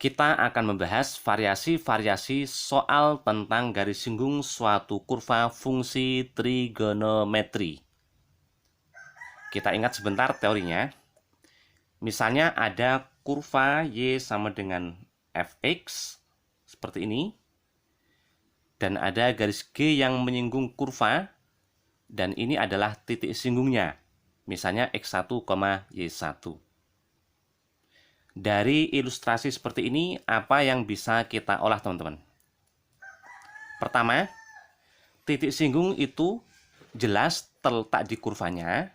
Kita akan membahas variasi-variasi soal tentang garis singgung suatu kurva fungsi trigonometri. Kita ingat sebentar teorinya. Misalnya ada kurva Y sama dengan Fx, seperti ini. Dan ada garis G yang menyinggung kurva, dan ini adalah titik singgungnya. Misalnya X1, Y1. Dari ilustrasi seperti ini, apa yang bisa kita olah, teman-teman? Pertama, titik singgung itu jelas terletak di kurvanya,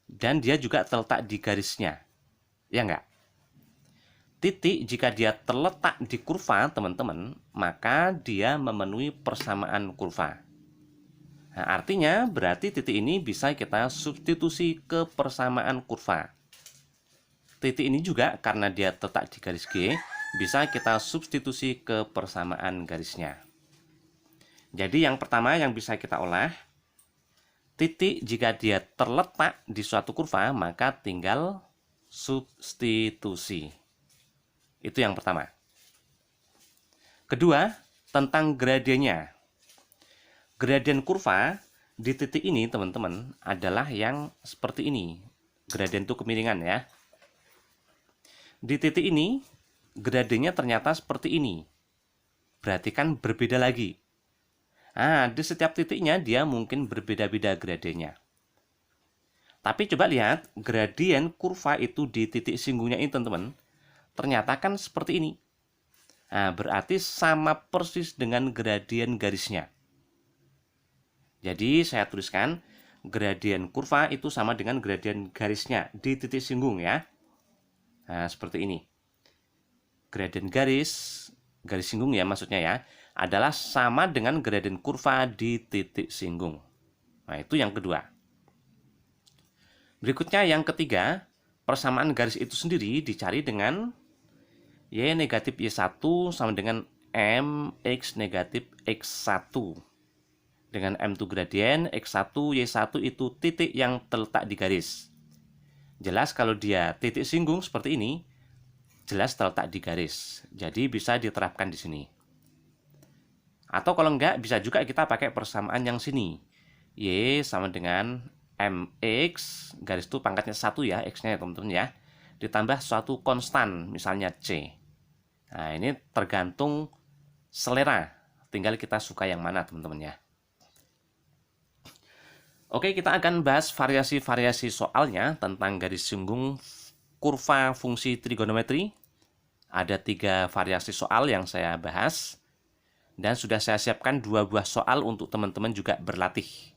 dan dia juga terletak di garisnya. Ya enggak? Titik jika dia terletak di kurva, teman-teman, maka dia memenuhi persamaan kurva. Nah, artinya berarti titik ini bisa kita substitusi ke persamaan kurva. Titik ini juga karena dia terletak di garis G, bisa kita substitusi ke persamaan garisnya. Jadi yang pertama yang bisa kita olah, titik jika dia terletak di suatu kurva, maka tinggal substitusi. Itu yang pertama. Kedua, tentang gradiennya. Gradien kurva di titik ini, teman-teman, adalah yang seperti ini. Gradien itu kemiringan ya. Di titik ini, gradiennya ternyata seperti ini. Berarti kan berbeda lagi. Nah, di setiap titiknya dia mungkin berbeda-beda gradiennya. Tapi coba lihat, gradien kurva itu di titik singgungnya ini, teman-teman, ternyata kan seperti ini. Nah, berarti sama persis dengan gradien garisnya. Jadi, saya tuliskan, gradien kurva itu sama dengan gradien garisnya di titik singgung ya. Nah, seperti ini. Gradien garis singgung ya maksudnya ya, adalah sama dengan gradien kurva di titik singgung. Nah, itu yang kedua. Berikutnya yang ketiga, persamaan garis itu sendiri dicari dengan Y negatif Y1 sama dengan MX negatif X1. Dengan M itu gradien, X1, Y1 itu titik yang terletak di garis. Jelas kalau dia titik singgung seperti ini, jelas terletak di garis. Jadi bisa diterapkan di sini. Atau kalau enggak, bisa juga kita pakai persamaan yang sini. Y sama dengan MX, garis itu pangkatnya 1 ya, X-nya ya teman-teman ya. Ditambah suatu konstan, misalnya C. Nah, ini tergantung selera. Tinggal kita suka yang mana, teman-teman ya. Oke, kita akan bahas variasi-variasi soalnya tentang garis singgung kurva fungsi trigonometri. Ada 3 variasi soal yang saya bahas. Dan sudah saya siapkan 2 buah soal untuk teman-teman juga berlatih.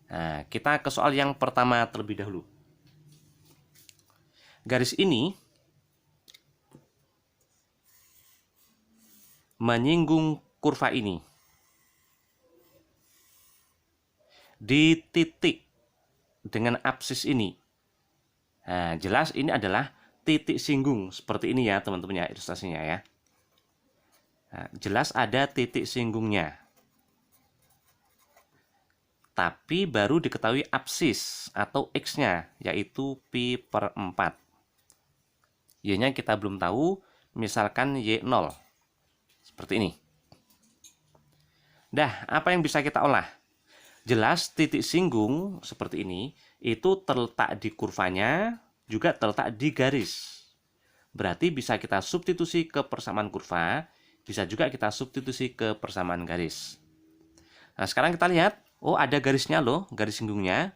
Nah, kita ke soal yang pertama terlebih dahulu. Garis ini menyinggung kurva ini di titik dengan apsis ini. Nah, jelas ini adalah titik singgung seperti ini ya teman-teman ya, ilustrasinya ya. Nah, jelas ada titik singgungnya. Tapi baru diketahui apsis atau X-nya, yaitu pi per 4. Y-nya kita belum tahu, misalkan Y0. Seperti ini. Dah, apa yang bisa kita olah? Jelas titik singgung seperti ini, itu terletak di kurvanya, juga terletak di garis. Berarti bisa kita substitusi ke persamaan kurva, bisa juga kita substitusi ke persamaan garis. Nah, sekarang kita lihat, oh ada garisnya loh, garis singgungnya.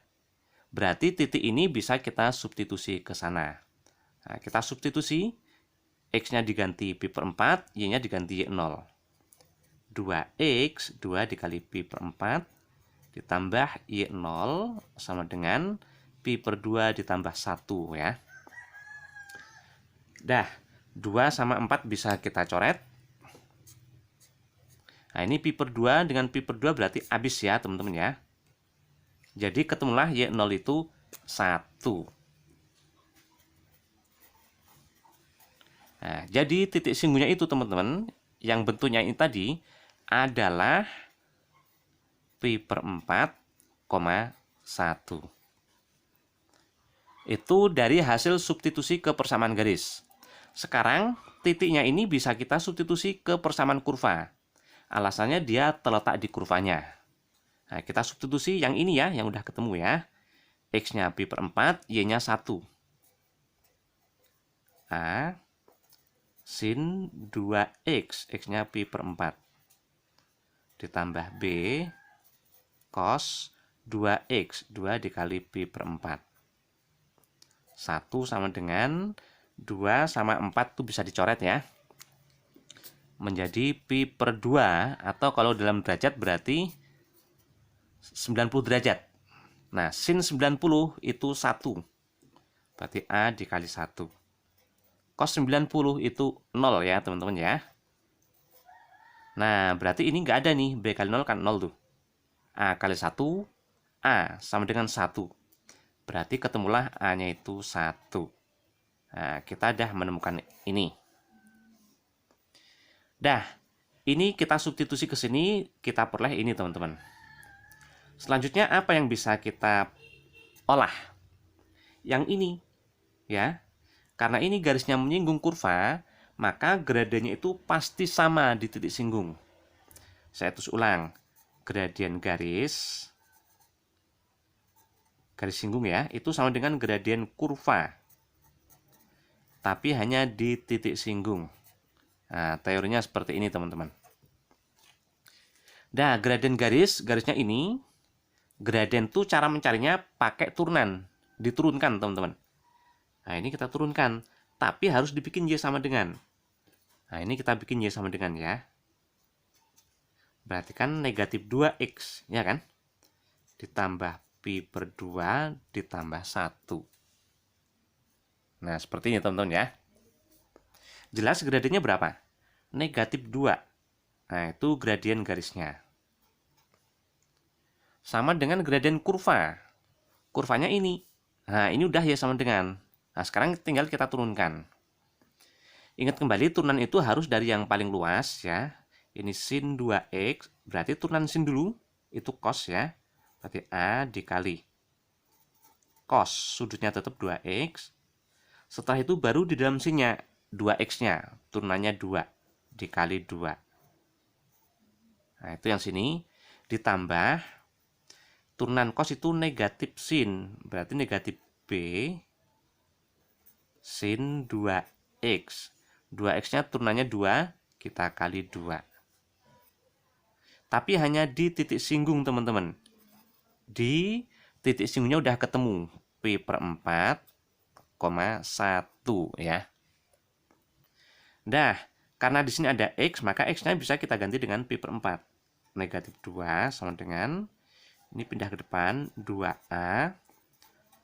Berarti titik ini bisa kita substitusi ke sana. Nah, kita substitusi, X-nya diganti pi per 4, Y-nya diganti Y0. 2X, 2 dikali pi per 4, ditambah Y0 sama dengan pi per 2 ditambah 1 ya. Dah, 2 sama 4 bisa kita coret. Nah, ini pi per 2 dengan pi per 2 berarti habis ya teman-teman ya. Jadi ketemulah Y0 itu 1. Nah, jadi titik singgungnya itu teman-teman, yang bentuknya ini tadi adalah pi per 4,1. Itu dari hasil substitusi ke persamaan garis. Sekarang titiknya ini bisa kita substitusi ke persamaan kurva. Alasannya dia terletak di kurvanya. Nah, kita substitusi yang ini ya, yang udah ketemu ya. X-nya pi per 4, Y-nya 1. A sin 2X, X-nya pi per 4. Ditambah B cos 2X, 2 dikali pi per 4. 1 sama dengan 2 sama 4 tuh bisa dicoret ya. Menjadi pi per 2, atau kalau dalam derajat berarti 90 derajat. Nah, sin 90 itu 1. Berarti A dikali 1. Cos 90 itu 0 ya teman-teman ya. Nah, berarti ini nggak ada nih. B kali 0 kan 0 tuh. A kali 1, A sama dengan 1. Berarti ketemulah A-nya itu 1. Nah, kita dah menemukan ini. Dah, ini kita substitusi ke sini, kita peroleh ini teman-teman. Selanjutnya apa yang bisa kita olah? Yang ini, ya. Karena ini garisnya menyinggung kurva, maka gradiennya itu pasti sama di titik singgung. Saya tulis ulang. Gradien garis singgung ya, itu sama dengan gradien kurva. Tapi hanya di titik singgung. Nah, teorinya seperti ini teman-teman. Nah, gradien garisnya ini, gradien tuh cara mencarinya pakai turunan. Diturunkan teman-teman. Nah, ini kita turunkan. Tapi harus dibikin Y sama dengan. Nah, ini kita bikin Y sama dengan ya. Berarti kan negatif 2X, ya kan? Ditambah pi per 2 ditambah 1. Nah, seperti ini teman-teman ya. Jelas gradiennya berapa? Negatif 2. Nah, itu gradien garisnya. Sama dengan gradien kurva. Kurvanya ini. Nah, ini udah Y sama dengan. Nah, sekarang tinggal kita turunkan. Ingat kembali, turunan itu harus dari yang paling luas ya. Ini sin 2X, berarti turunan sin dulu, itu cos ya. Berarti A dikali cos, sudutnya tetap 2X. Setelah itu baru di dalam sinnya 2X-nya, turunannya 2 dikali 2. Nah, itu yang sini. Ditambah turunan cos itu negatif sin, berarti negatif B sin 2X. 2X-nya turunannya 2, kita kali 2. Tapi hanya di titik singgung teman-teman. Di titik singgungnya udah ketemu pi per 4,1 ya. Nah, karena di sini ada X, maka X-nya bisa kita ganti dengan pi per 4. Negatif 2 sama dengan, ini pindah ke depan, 2A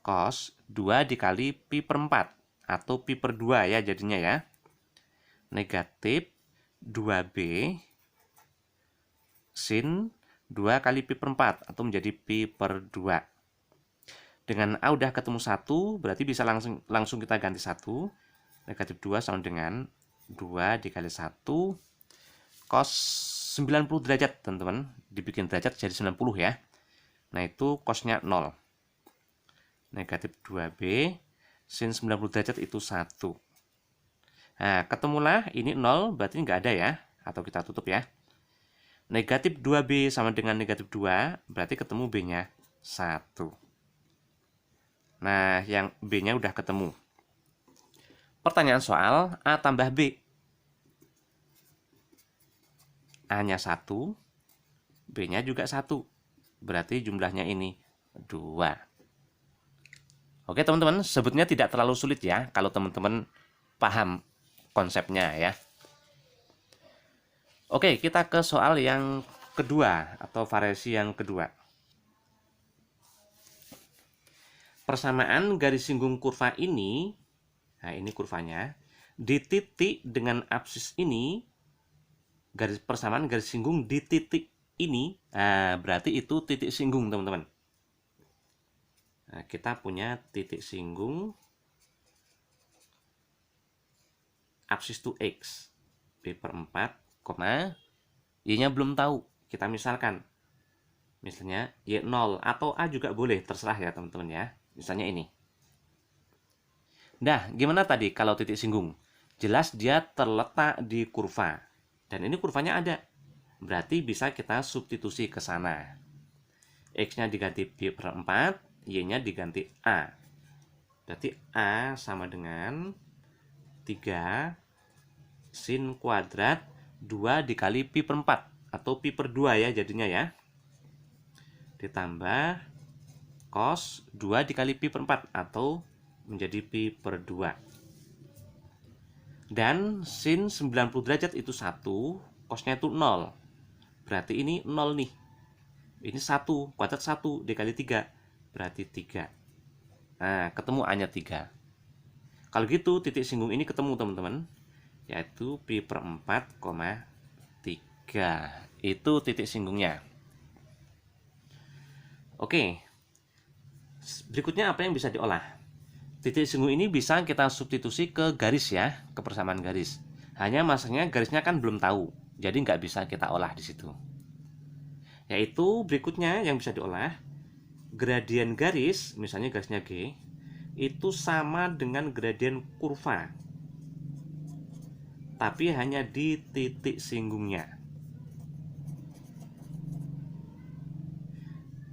cos 2 dikali pi per 4. Atau pi per 2 ya jadinya ya. Negatif 2B sin 2 kali pi per 4. Atau menjadi pi per 2. Dengan A udah ketemu 1, berarti bisa langsung kita ganti 1. Negatif 2 sama dengan 2 dikali 1 cos 90 derajat teman-teman. Dibikin derajat jadi 90 ya. Nah itu cosnya 0. Negatif 2B sin 90 derajat itu 1. Nah ketemulah ini 0, berarti nggak ada ya. Atau kita tutup ya. Negatif 2B sama dengan negatif 2, berarti ketemu B-nya 1. Nah yang B-nya udah ketemu. Pertanyaan soal A tambah B. A-nya 1, B-nya juga 1. Berarti jumlahnya ini 2. Oke teman-teman, sebetulnya tidak terlalu sulit ya kalau teman-teman paham konsepnya ya. Oke, kita ke soal yang kedua atau variasi yang kedua. Persamaan garis singgung kurva ini, nah ini kurvanya, di titik dengan absis ini, persamaan garis singgung di titik ini, nah berarti itu titik singgung teman-teman. Nah, kita punya titik singgung absis itu X, pi per 4, Y-nya belum tahu. Kita misalnya Y 0 atau A juga boleh, terserah ya teman-teman ya. Misalnya ini. Nah, gimana tadi kalau titik singgung? jelas dia terletak di kurva. Dan ini kurvanya ada. Berarti bisa kita substitusi ke sana. X-nya diganti pi per 4, Y-nya diganti A. Berarti A sama dengan 3 sin kuadrat 2 dikali pi per 4. Atau pi per 2 ya jadinya ya. Ditambah cos 2 dikali pi per 4. Atau menjadi pi per 2. Dan sin 90 derajat itu 1, cosnya itu 0. Berarti ini 0 nih. Ini 1, kuadrat 1 dikali 3. Berarti 3. Nah, ketemu A-nya 3. Kalau gitu, titik singgung ini ketemu teman-teman. Yaitu pi per 4,3. Itu titik singgungnya. Oke. Berikutnya apa yang bisa diolah? Titik singgung ini bisa kita substitusi ke garis ya, ke persamaan garis. Hanya masalahnya garisnya kan belum tahu, jadi nggak bisa kita olah di situ. Yaitu berikutnya yang bisa diolah, gradien garis, misalnya garisnya G, itu sama dengan gradien kurva, tapi hanya di titik singgungnya.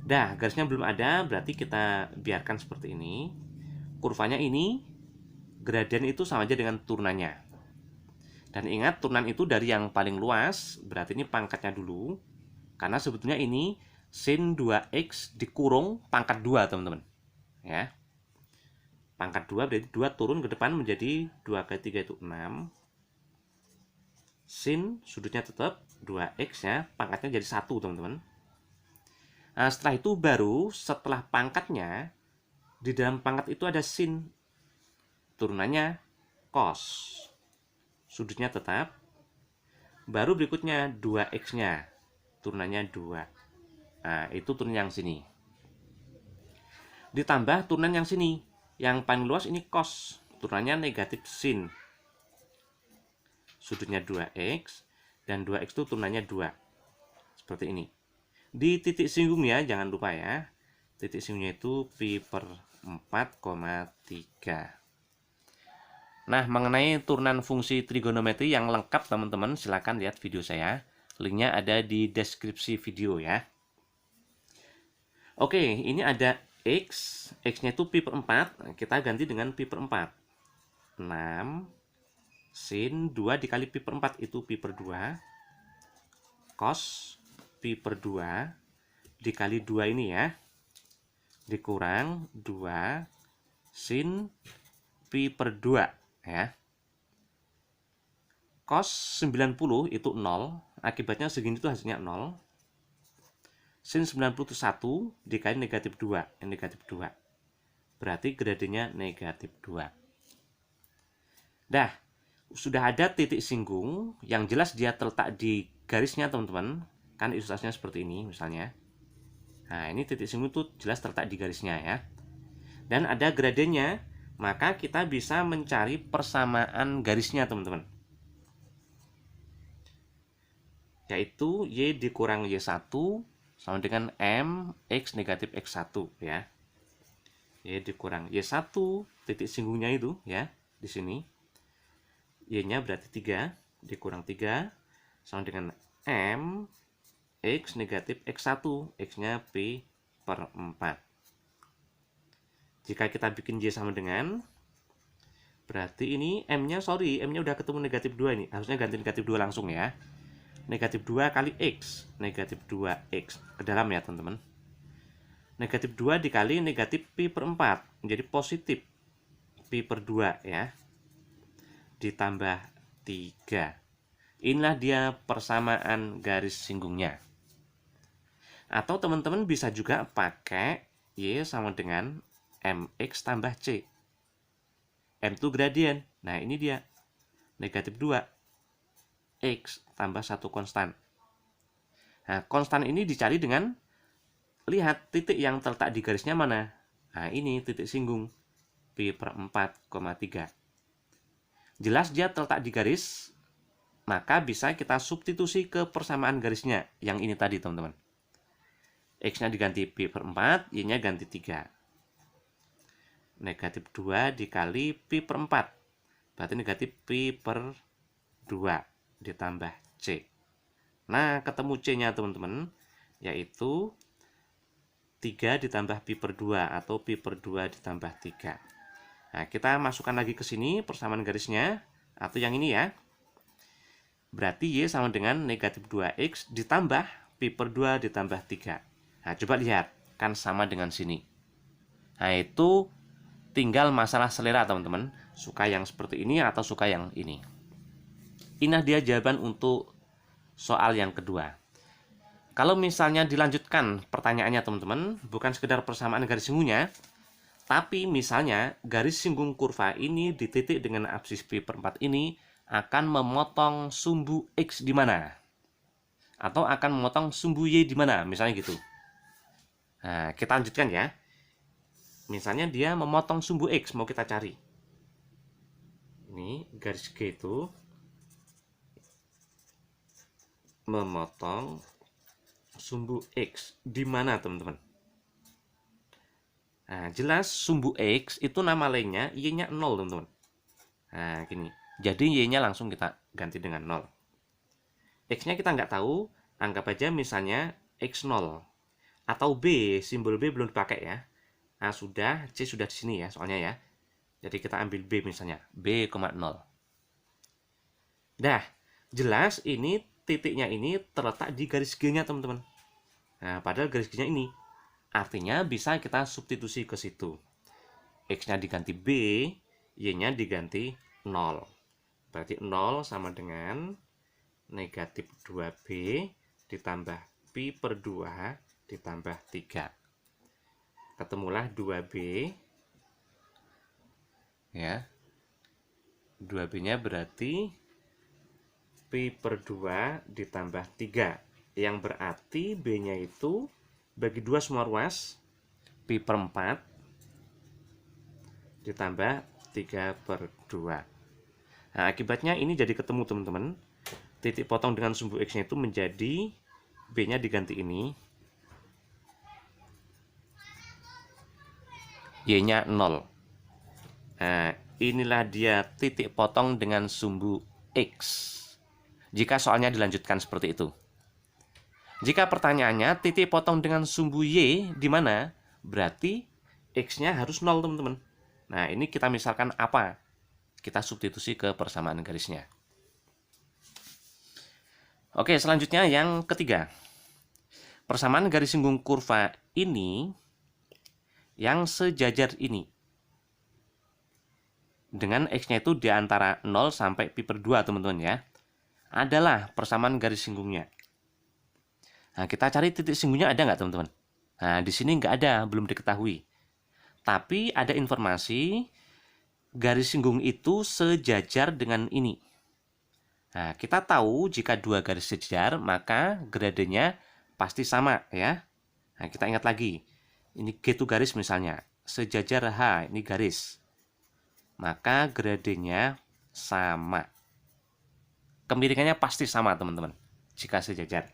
Dah, garisnya belum ada, berarti kita biarkan seperti ini. Kurvanya ini, gradien itu sama aja dengan turunannya. Dan ingat, turunan itu dari yang paling luas, berarti ini pangkatnya dulu. Karena sebetulnya ini sin 2x dikurung pangkat 2, teman-teman. Ya. Pangkat 2 berarti 2 turun ke depan menjadi 2 kali 3 itu 6. Sin sudutnya tetap 2x ya, pangkatnya jadi 1, teman-teman. Nah, setelah itu baru setelah pangkatnya, di dalam pangkat itu ada sin, turunannya cos, sudutnya tetap. Baru berikutnya 2x-nya, turunannya 2. Nah, itu turun yang sini. Ditambah turunan yang sini. Yang paling luas ini cos, turunannya negatif sin. Sudutnya 2x, dan 2x itu turunannya 2. Seperti ini. Di titik singgungnya, jangan lupa ya. Titik singgungnya itu pi per 4,3. Nah, mengenai turunan fungsi trigonometri yang lengkap teman-teman, silakan lihat video saya. Linknya ada di deskripsi video ya. Oke, ini ada X. X-nya itu pi per 4. Kita ganti dengan pi per 4. 6 sin 2 dikali pi per 4 itu pi per 2. Cos pi per 2 dikali 2 ini ya. Dikurang 2 sin pi per 2 ya. Cos 90 itu 0, akibatnya segini itu hasilnya 0. Sin 90 itu 1 dikali negatif 2, negatif 2. Berarti gradiennya negatif 2. Dah, sudah ada titik singgung, yang jelas dia terletak di garisnya teman-teman. Kan ilustrasinya seperti ini misalnya. Nah, ini titik singgung itu jelas terletak di garisnya ya. Dan ada gradiennya, maka kita bisa mencari persamaan garisnya teman-teman. Yaitu Y dikurang Y1 sama dengan M X negatif X1 ya. Y dikurang Y1 titik singgungnya itu ya, di sini. Y-nya berarti 3 dikurang 3 sama dengan M X negatif X1, X-nya pi per 4. Jika kita bikin Y sama dengan, berarti ini M-nya, M-nya udah ketemu negatif 2 ini. Harusnya ganti negatif 2 langsung ya. Negatif 2 kali X. Negatif 2X. Ke dalam ya teman-teman. Negatif 2 dikali negatif pi per 4. Menjadi positif pi per 2 ya. Ditambah 3. Inilah dia persamaan garis singgungnya. Atau teman-teman bisa juga pakai Y sama dengan MX tambah C. M itu gradien. Nah, ini dia. Negatif 2. X tambah 1 konstan. Nah, konstan ini dicari dengan lihat titik yang terletak di garisnya mana. Nah, ini titik singgung. Pi per 4,3. Jelas dia terletak di garis, maka bisa kita substitusi ke persamaan garisnya. Yang ini tadi, teman-teman. X-nya diganti pi per 4, Y-nya ganti 3. Negatif 2 dikali pi per 4. Berarti negatif pi per 2 ditambah C. Nah, ketemu C-nya teman-teman, yaitu 3 ditambah pi per 2 atau pi per 2 ditambah 3. Nah, kita masukkan lagi ke sini persamaan garisnya, atau yang ini ya. Berarti Y sama dengan negatif 2X ditambah pi per 2 ditambah 3. Nah, coba lihat, kan sama dengan sini. Nah, itu tinggal masalah selera teman-teman. Suka yang seperti ini atau suka yang ini. Inilah dia jawaban untuk soal yang kedua. Kalau misalnya dilanjutkan pertanyaannya teman-teman, bukan sekedar persamaan garis singgungnya, tapi misalnya garis singgung kurva ini di titik dengan absis pi per 4 ini akan memotong sumbu X di mana? Atau akan memotong sumbu Y di mana? Misalnya gitu. Nah, kita lanjutkan ya. Misalnya dia memotong sumbu X, mau kita cari. Ini garis G itu memotong sumbu X di mana teman-teman? Nah, jelas sumbu X itu nama lainnya Y-nya 0 teman-teman. Nah, gini. Jadi Y-nya langsung kita ganti dengan 0. X-nya kita nggak tahu, anggap aja misalnya X0. Atau B, simbol B belum dipakai ya. A sudah, C sudah di sini ya soalnya ya. Jadi kita ambil B misalnya, B,0. Dah, jelas ini titiknya ini terletak di garis G-nya teman-teman. Nah, padahal garis G-nya ini. Artinya bisa kita substitusi ke situ. X-nya diganti B, Y-nya diganti 0. Berarti 0 sama dengan negatif 2B ditambah pi per 2 ditambah 3. Ketemulah 2B. Ya. 2B-nya berarti pi per 2 ditambah 3. Yang berarti B-nya itu bagi 2 semua ruas, pi per 4 ditambah 3 per 2. Nah, akibatnya ini jadi ketemu teman-teman. Titik potong dengan sumbu X-nya itu menjadi B-nya diganti ini. Y-nya 0. Nah, inilah dia titik potong dengan sumbu X. Jika soalnya dilanjutkan seperti itu. Jika pertanyaannya titik potong dengan sumbu Y di mana? Berarti X-nya harus 0 teman-teman. Nah, ini kita misalkan apa? Kita substitusi ke persamaan garisnya. Oke, selanjutnya yang ketiga. Persamaan garis singgung kurva ini yang sejajar ini. Dengan X-nya itu di antara 0 sampai pi per 2 teman-teman ya. Adalah persamaan garis singgungnya. Nah, kita cari titik singgungnya ada nggak teman-teman? Nah, di sini nggak ada, belum diketahui. Tapi ada informasi garis singgung itu sejajar dengan ini. Nah, kita tahu jika dua garis sejajar, maka gradennya pasti sama ya. Nah, kita ingat lagi. Ini G itu garis misalnya. Sejajar H, ini garis. Maka gradennya sama. Kemiringannya pasti sama teman-teman. Jika sejajar.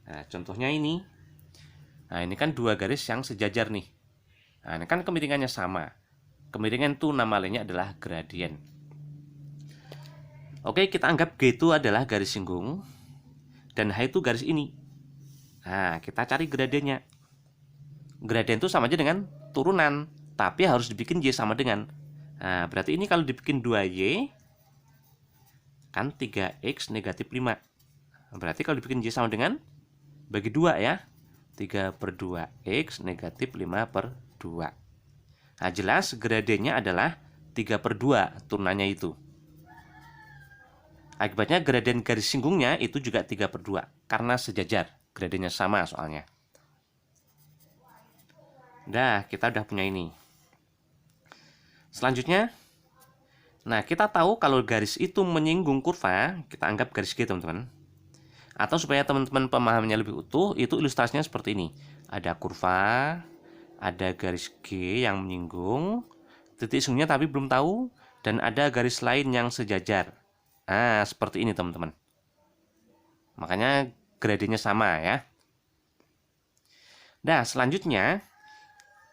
Nah, contohnya ini. Nah, ini kan dua garis yang sejajar nih. Nah, ini kan kemiringannya sama. Kemiringan itu nama lainnya adalah gradien. Oke, kita anggap G itu adalah garis singgung. Dan H itu garis ini. Nah, kita cari gradiennya. Gradien itu sama aja dengan turunan. Tapi harus dibikin Y sama dengan. Nah, berarti ini kalau dibikin 2Y. Kan 3X negatif 5. Berarti kalau dibikin Y sama dengan bagi 2 ya. 3 per 2X negatif 5 per 2. Nah, jelas gradiennya adalah 3 per 2 turunannya itu. Akibatnya gradien garis singgungnya itu juga 3 per 2. Karena sejajar. Gradiennya sama soalnya. Dah, kita udah punya ini. Selanjutnya. Nah, kita tahu kalau garis itu menyinggung kurva. Kita anggap garis G teman-teman. Atau supaya teman-teman pemahamannya lebih utuh, itu ilustrasinya seperti ini. Ada kurva, ada garis G yang menyinggung, titik singgungnya tapi belum tahu, dan ada garis lain yang sejajar. Nah, seperti ini teman-teman. Makanya gradiennya sama ya. Nah, selanjutnya,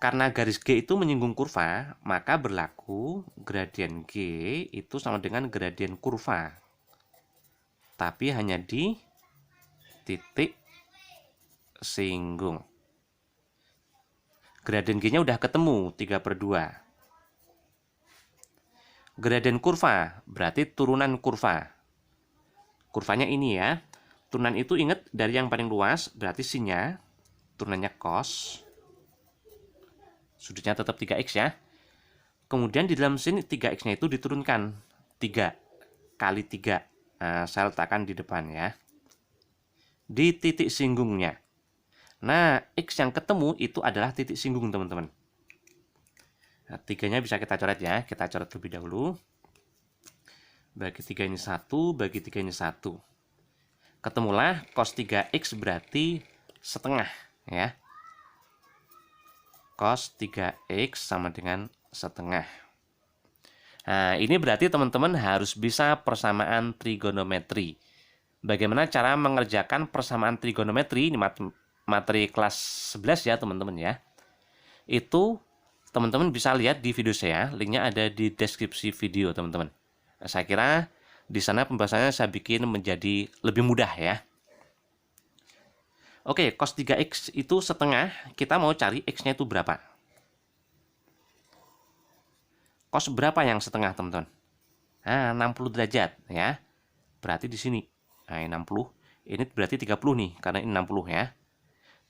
Karena garis G itu menyinggung kurva, maka berlaku gradien G itu sama dengan gradien kurva. Tapi hanya di titik singgung. Gradien G-nya udah ketemu, 3/2. Gradien kurva, berarti turunan kurva. Kurvanya ini ya. Turunan itu ingat dari yang paling luas, berarti sinnya, turunannya cos. Sudutnya tetap 3x ya. Kemudian di dalam sin 3x-nya itu diturunkan 3 kali 3. Nah, saya letakkan di depan ya. Di titik singgungnya. Nah, x yang ketemu itu adalah titik singgung, teman-teman. Nah, 3-nya bisa kita coret ya. Kita coret terlebih dahulu. Bagi 3 ini 1, bagi 3 ini 1. Ketemulah cos 3x berarti setengah ya. Cos 3x sama dengan setengah. Nah, ini berarti teman-teman harus bisa persamaan trigonometri. Bagaimana cara mengerjakan persamaan trigonometri? Ini materi kelas 11 ya, teman-teman ya. Itu teman-teman bisa lihat di video saya, linknya ada di deskripsi video, teman-teman. Nah, saya kira di sana pembahasannya saya bikin menjadi lebih mudah ya. Oke, cos 3x itu setengah, kita mau cari x-nya itu berapa? Cos berapa yang setengah, teman-teman? Nah, 60 derajat ya. Berarti di sini. Nah, 60. Ini berarti 30 nih, karena ini 60 ya.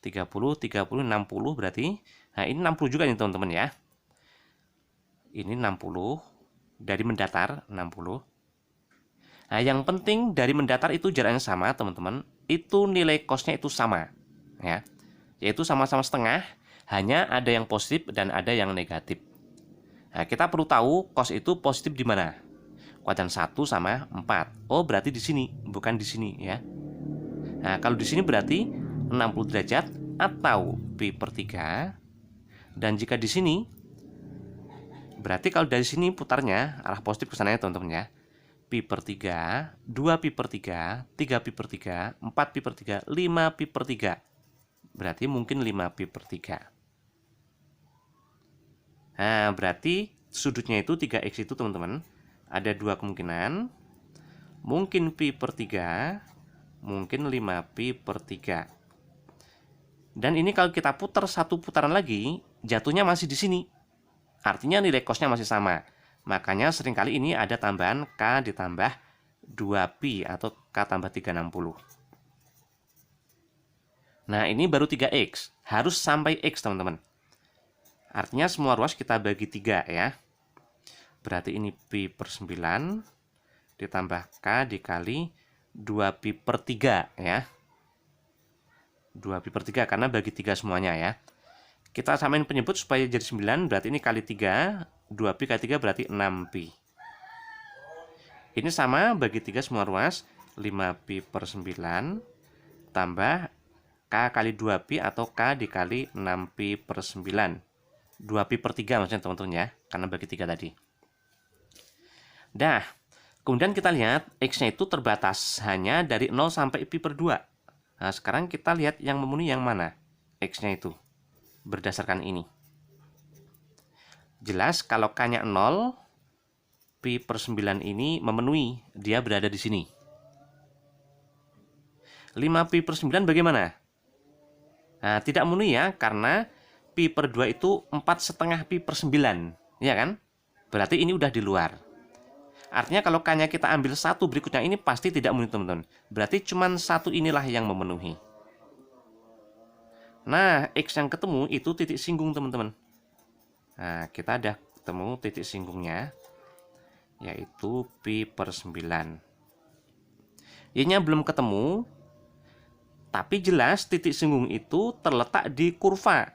30, 30, 60 berarti. Nah, ini 60 juga nih, teman-teman ya. Ini 60 dari mendatar 60. Nah, yang penting dari mendatar itu jaraknya sama, teman-teman. Itu nilai cosnya itu sama ya. Yaitu sama-sama setengah, hanya ada yang positif dan ada yang negatif. Nah, kita perlu tahu cos itu positif di mana? Kuadran 1 sama 4. Oh, berarti di sini, bukan di sini ya. Nah, kalau di sini berarti 60 derajat atau pi/3. Dan jika di sini berarti kalau dari sini putarnya arah positif ke sana ya, teman-teman ya. pi/3, 2pi/3, 3pi/3, 4pi/3, 5pi/3. Berarti mungkin 5pi/3. Nah, berarti sudutnya itu 3x itu, teman-teman, ada dua kemungkinan. Mungkin pi/3, mungkin 5pi/3. Dan ini kalau kita putar satu putaran lagi, jatuhnya masih di sini. Artinya nilai cosnya masih sama. Makanya seringkali ini ada tambahan K ditambah 2pi atau K tambah 360. Nah, ini baru 3x. Harus sampai x, teman-teman. Artinya semua ruas kita bagi 3 ya. Berarti ini pi/9 ditambah K dikali 2pi/3 ya. 2pi/3 karena bagi 3 semuanya ya. Kita samain penyebut supaya jadi 9, berarti ini kali 3, 2pi kali 3 berarti 6pi. Ini sama bagi 3 semua ruas, 5pi/9 tambah K kali 2pi atau K dikali 6pi/9. 2pi/3 maksudnya, teman-teman ya, karena bagi 3 tadi. Dah, kemudian kita lihat X-nya itu terbatas hanya dari 0 sampai pi/2. Nah, sekarang kita lihat yang memenuhi yang mana X-nya itu berdasarkan ini. Jelas kalau K-nya 0, pi/9 ini memenuhi, dia berada di sini. 5pi/9 bagaimana? Nah, tidak memenuhi ya, karena pi/2 itu 4,5 pi/9, ya kan? Berarti ini udah di luar. Artinya kalau K-nya kita ambil satu berikutnya ini pasti tidak memenuhi, teman-teman. Berarti cuma satu inilah yang memenuhi. Nah, X yang ketemu itu titik singgung, teman-teman. Nah, kita ada ketemu titik singgungnya, yaitu pi/9. Y-nya belum ketemu, tapi jelas titik singgung itu terletak di kurva.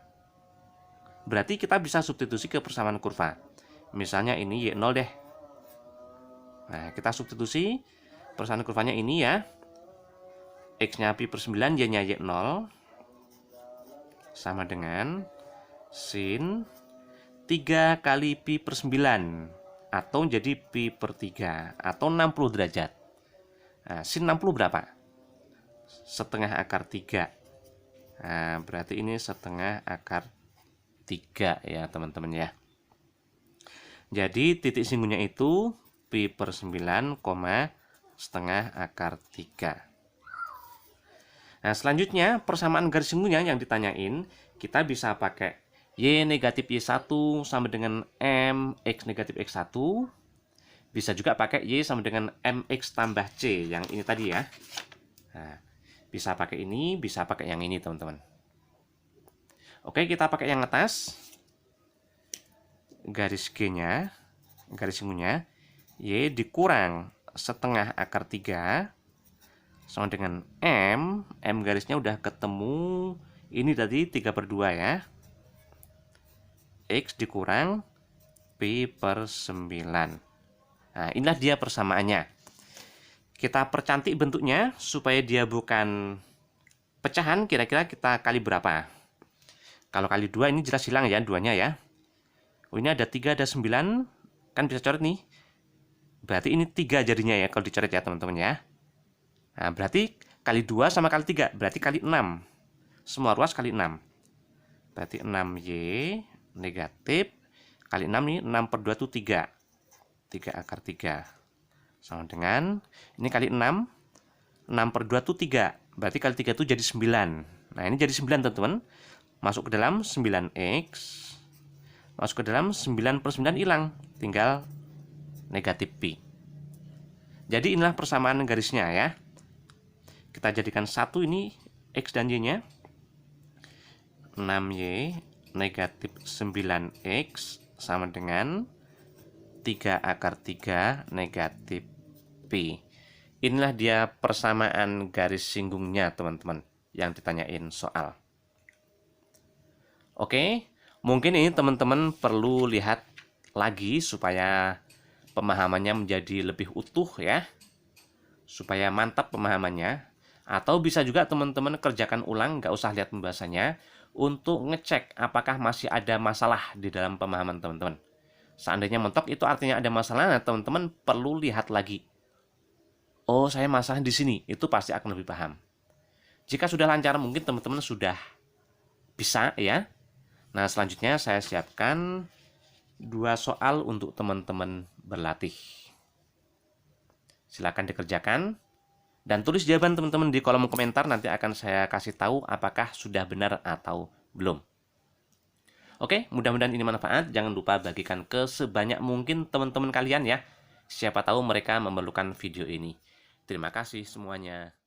Berarti kita bisa substitusi ke persamaan kurva. Misalnya ini Y0 deh. Nah, kita substitusi persamaan kurvanya ini ya. X-nya pi/9, Y-nya Y0 sama dengan sin 3 kali pi/9 atau jadi pi/3 atau 60 derajat. Nah, sin 60 berapa? Setengah akar 3. Nah, berarti ini setengah akar 3 ya teman-teman ya. Jadi titik singgungnya itu pi per 9, setengah akar 3. Nah, selanjutnya persamaan garis singgungnya yang ditanyain, kita bisa pakai Y negatif Y1 sama dengan M X negatif X1. Bisa juga pakai Y sama dengan MX tambah C, yang ini tadi ya. Nah, bisa pakai ini, bisa pakai yang ini teman-teman. Oke, kita pakai yang atas. Garis G-nya, garis singgungnya, Y dikurang setengah akar 3 sama dengan M garisnya udah ketemu, ini tadi 3/2 ya. X dikurang Pi per 9. Nah, inilah dia persamaannya. Kita percantik bentuknya supaya dia bukan pecahan, kira-kira kita kali berapa? Kalau kali 2 ini jelas hilang ya, 2-nya ya. Oh, ini ada 3, ada 9, kan bisa coret nih. Berarti ini 3 jadinya ya kalau dicoret ya teman-teman ya. Nah, berarti kali 2 sama kali 3, berarti kali 6. Semua ruas kali 6. Berarti 6Y negatif kali 6 nih, 6/2 itu 3. 3 akar 3. Sama dengan, ini kali 6. 6/2 itu 3. Berarti kali 3 itu jadi 9. Nah, ini jadi 9 teman-teman. Masuk ke dalam 9X. Masuk ke dalam 9 per 9 hilang. Tinggal negatif Pi. Jadi inilah persamaan garisnya ya. Kita jadikan 1 ini X dan Y-nya. 6Y negatif 9X sama dengan 3 akar 3 negatif Pi. Inilah dia persamaan garis singgungnya teman-teman yang ditanyain soal. Oke, mungkin ini teman-teman perlu lihat lagi supaya pemahamannya menjadi lebih utuh ya. Supaya mantap pemahamannya. Atau bisa juga teman-teman kerjakan ulang, nggak usah lihat pembahasannya, untuk ngecek apakah masih ada masalah di dalam pemahaman teman-teman. Seandainya mentok itu artinya ada masalah, nah teman-teman perlu lihat lagi. Oh, saya masalah di sini, itu pasti akan lebih paham. Jika sudah lancar, mungkin teman-teman sudah bisa ya. Nah, selanjutnya saya siapkan 2 soal untuk teman-teman berlatih. Silakan dikerjakan dan tulis jawaban teman-teman di kolom komentar, nanti akan saya kasih tahu apakah sudah benar atau belum. Oke, mudah-mudahan ini manfaat. Jangan lupa bagikan ke sebanyak mungkin teman-teman kalian ya. Siapa tahu mereka memerlukan video ini. Terima kasih semuanya.